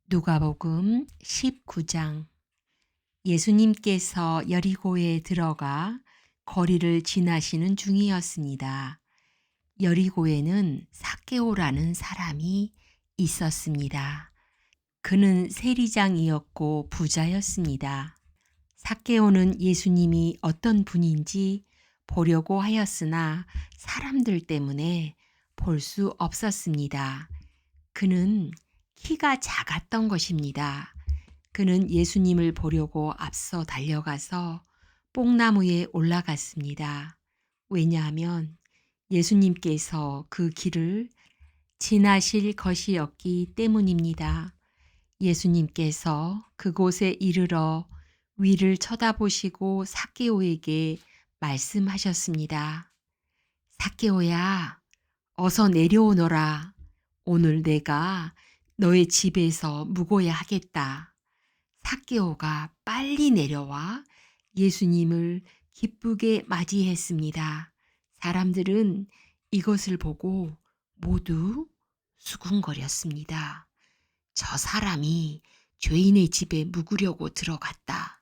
누가복음 19장. 예수님께서 여리고에 들어가 거리를 지나시는 중이었습니다. 여리고에는 삭개오라는 사람이 있었습니다. 그는 세리장이었고 부자였습니다. 삭개오는 예수님이 어떤 분인지 보려고 하였으나 사람들 때문에 볼 수 없었습니다. 그는 키가 작았던 것입니다. 그는 예수님을 보려고 앞서 달려가서 뽕나무에 올라갔습니다. 왜냐하면 예수님께서 그 길을 지나실 것이었기 때문입니다. 예수님께서 그곳에 이르러 위를 쳐다보시고 삭개오에게 말씀하셨습니다. 삭개오야, 어서 내려오너라. 오늘 내가 너의 집에서 묵어야 하겠다. 삭개오가 빨리 내려와 예수님을 기쁘게 맞이했습니다. 사람들은 이것을 보고 모두 수군거렸습니다. 저 사람이 죄인의 집에 묵으려고 들어갔다.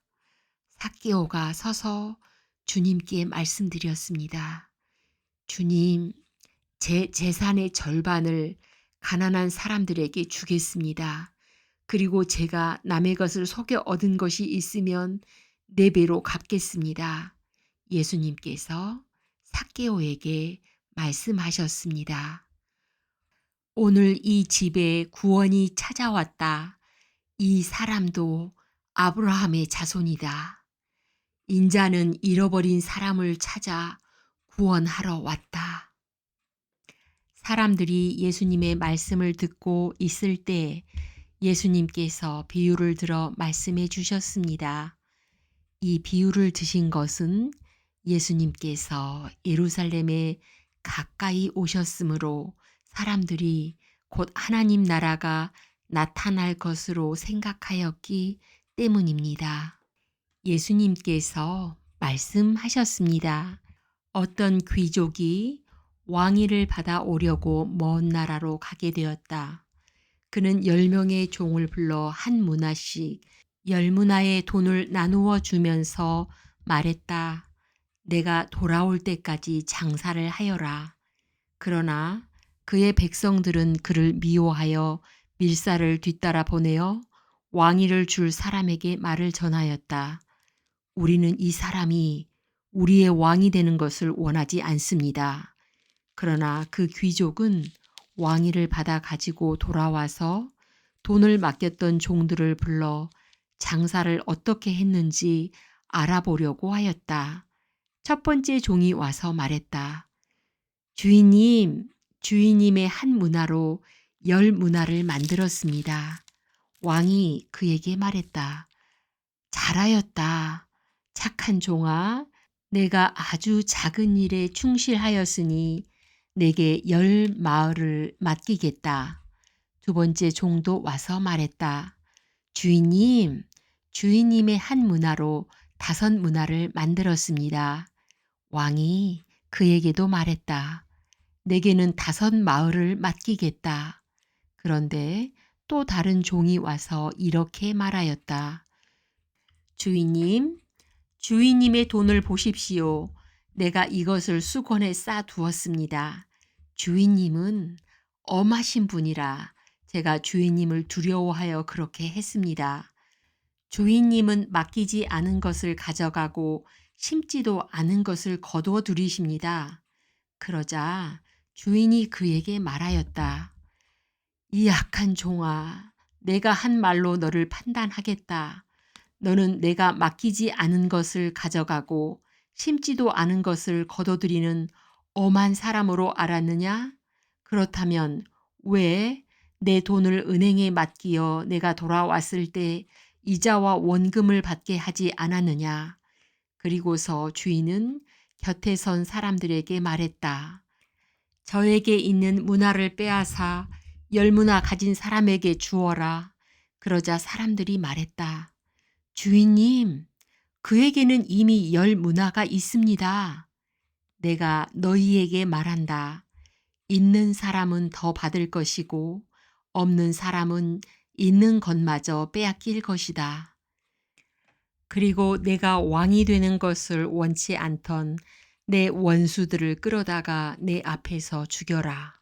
삭개오가 서서 주님께 말씀드렸습니다. 주님, 제 재산의 절반을 가난한 사람들에게 주겠습니다. 그리고 제가 남의 것을 속여 얻은 것이 있으면 4배로 갚겠습니다. 예수님께서 삭개오에게 말씀하셨습니다. 오늘 이 집에 구원이 찾아왔다. 이 사람도 아브라함의 자손이다. 인자는 잃어버린 사람을 찾아 구원하러 왔다. 사람들이 예수님의 말씀을 듣고 있을 때 예수님께서 비유를 들어 말씀해 주셨습니다. 이 비유를 드신 것은 예수님께서 예루살렘에 가까이 오셨으므로 사람들이 곧 하나님 나라가 나타날 것으로 생각하였기 때문입니다. 예수님께서 말씀하셨습니다. 어떤 귀족이 왕위를 받아오려고 먼 나라로 가게 되었다. 그는 10명의 종을 불러 한 문화씩 10문화의 돈을 나누어 주면서 말했다. 내가 돌아올 때까지 장사를 하여라. 그러나 그의 백성들은 그를 미워하여 밀사를 뒤따라 보내어 왕위를 줄 사람에게 말을 전하였다. 우리는 이 사람이 우리의 왕이 되는 것을 원하지 않습니다. 그러나 그 귀족은 왕위를 받아 가지고 돌아와서 돈을 맡겼던 종들을 불러 장사를 어떻게 했는지 알아보려고 하였다. 첫 번째 종이 와서 말했다. 주인님, 주인님의 한 문화로 10문화를 만들었습니다. 왕이 그에게 말했다. 잘하였다. 착한 종아, 내가 아주 작은 일에 충실하였으니 내게 10마을을 맡기겠다. 두 번째 종도 와서 말했다. 주인님, 주인님의 한 문화로 5문화를 만들었습니다. 왕이 그에게도 말했다. 내게는 5마을을 맡기겠다. 그런데 또 다른 종이 와서 이렇게 말하였다. 주인님, 주인님의 돈을 보십시오. 내가 이것을 수건에 싸 두었습니다. 주인님은 엄하신 분이라 제가 주인님을 두려워하여 그렇게 했습니다. 주인님은 맡기지 않은 것을 가져가고 심지도 않은 것을 거두어 들이십니다. 그러자 주인이 그에게 말하였다. 이 악한 종아, 내가 한 말로 너를 판단하겠다. 너는 내가 맡기지 않은 것을 가져가고 심지도 않은 것을 거둬들이는 엄한 사람으로 알았느냐? 그렇다면 왜 내 돈을 은행에 맡기어 내가 돌아왔을 때 이자와 원금을 받게 하지 않았느냐? 그리고서 주인은 곁에 선 사람들에게 말했다. 저에게 있는 문화를 빼앗아 10문화 가진 사람에게 주어라. 그러자 사람들이 말했다. 주인님, 그에게는 이미 10문화가 있습니다. 내가 너희에게 말한다. 있는 사람은 더 받을 것이고 없는 사람은 있는 것마저 빼앗길 것이다. 그리고 내가 왕이 되는 것을 원치 않던 내 원수들을 끌어다가 내 앞에서 죽여라.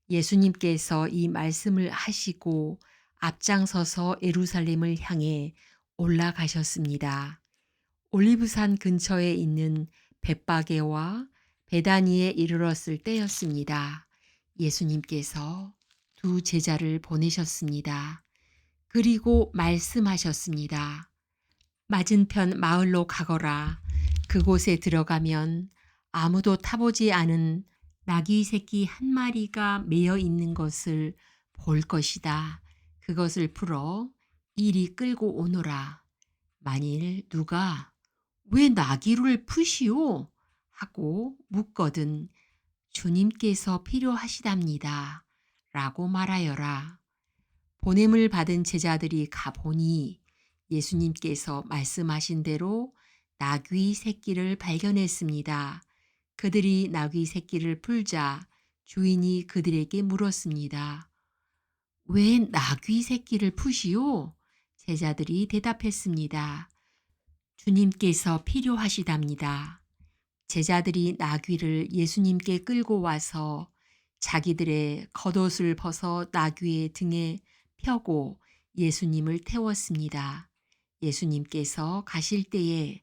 예수님께서 이 말씀을 하시고 앞장서서 예루살렘을 향해 올라가셨습니다. 올리브산 근처에 있는 벳바게와 베다니에 이르렀을 때였습니다. 예수님께서 두 제자를 보내셨습니다. 그리고 말씀하셨습니다. 맞은편 마을로 가거라. 그곳에 들어가면 아무도 타보지 않은 나귀 새끼 한 마리가 매여 있는 것을 볼 것이다. 그것을 풀어 이리 끌고 오너라. 만일 누가 왜 나귀를 푸시오? 하고 묻거든 주님께서 필요하시답니다. 라고 말하여라. 보냄을 받은 제자들이 가보니 예수님께서 말씀하신 대로 나귀 새끼를 발견했습니다. 그들이 나귀 새끼를 풀자 주인이 그들에게 물었습니다. 왜 나귀 새끼를 푸시오? 제자들이 대답했습니다. 주님께서 필요하시답니다. 제자들이 나귀를 예수님께 끌고 와서 자기들의 겉옷을 벗어 나귀의 등에 펴고 예수님을 태웠습니다. 예수님께서 가실 때에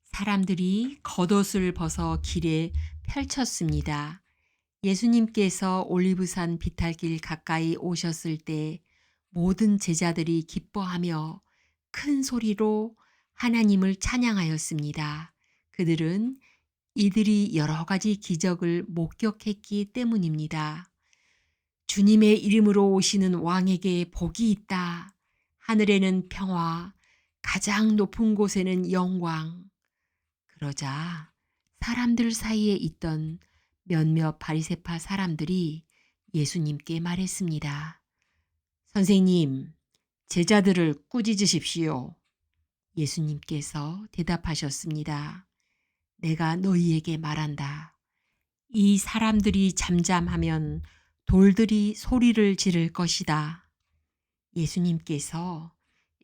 사람들이 겉옷을 벗어 길에 펼쳤습니다. 예수님께서 올리브산 비탈길 가까이 오셨을 때 모든 제자들이 기뻐하며 큰 소리로 하나님을 찬양하였습니다. 그들은 이들이 여러 가지 기적을 목격했기 때문입니다. 주님의 이름으로 오시는 왕에게 복이 있다. 하늘에는 평화, 가장 높은 곳에는 영광. 그러자 사람들 사이에 있던 몇몇 바리새파 사람들이 예수님께 말했습니다. 선생님, 제자들을 꾸짖으십시오. 예수님께서 대답하셨습니다. 내가 너희에게 말한다. 이 사람들이 잠잠하면 돌들이 소리를 지를 것이다. 예수님께서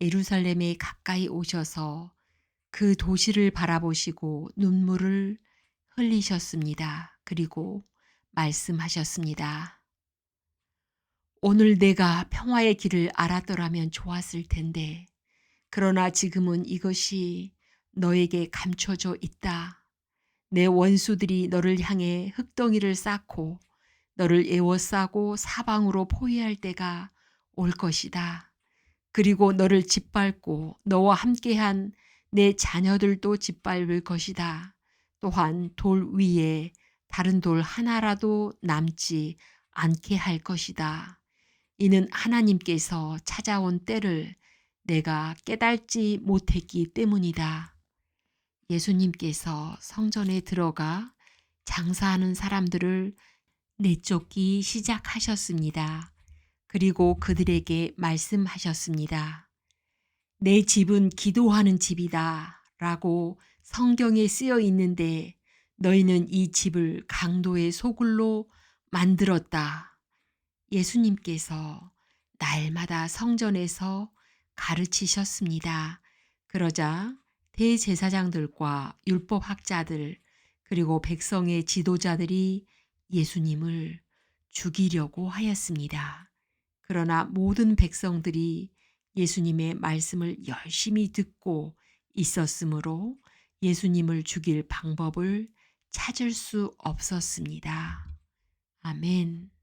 예루살렘에 가까이 오셔서 그 도시를 바라보시고 눈물을 흘리셨습니다. 그리고 말씀하셨습니다. 오늘 내가 평화의 길을 알았더라면 좋았을 텐데, 그러나 지금은 이것이 너에게 감춰져 있다. 내 원수들이 너를 향해 흙덩이를 쌓고 너를 에워싸고 사방으로 포위할 때가 올 것이다. 그리고 너를 짓밟고 너와 함께한 내 자녀들도 짓밟을 것이다. 또한 돌 위에 다른 돌 하나라도 남지 않게 할 것이다. 이는 하나님께서 찾아온 때를 내가 깨달지 못했기 때문이다. 예수님께서 성전에 들어가 장사하는 사람들을 내쫓기 시작하셨습니다. 그리고 그들에게 말씀하셨습니다. 내 집은 기도하는 집이다 라고 성경에 쓰여 있는데 너희는 이 집을 강도의 소굴로 만들었다. 예수님께서 날마다 성전에서 가르치셨습니다. 그러자 대제사장들과 율법학자들 그리고 백성의 지도자들이 예수님을 죽이려고 하였습니다. 그러나 모든 백성들이 예수님의 말씀을 열심히 듣고 있었으므로 예수님을 죽일 방법을 찾을 수 없었습니다. 아멘.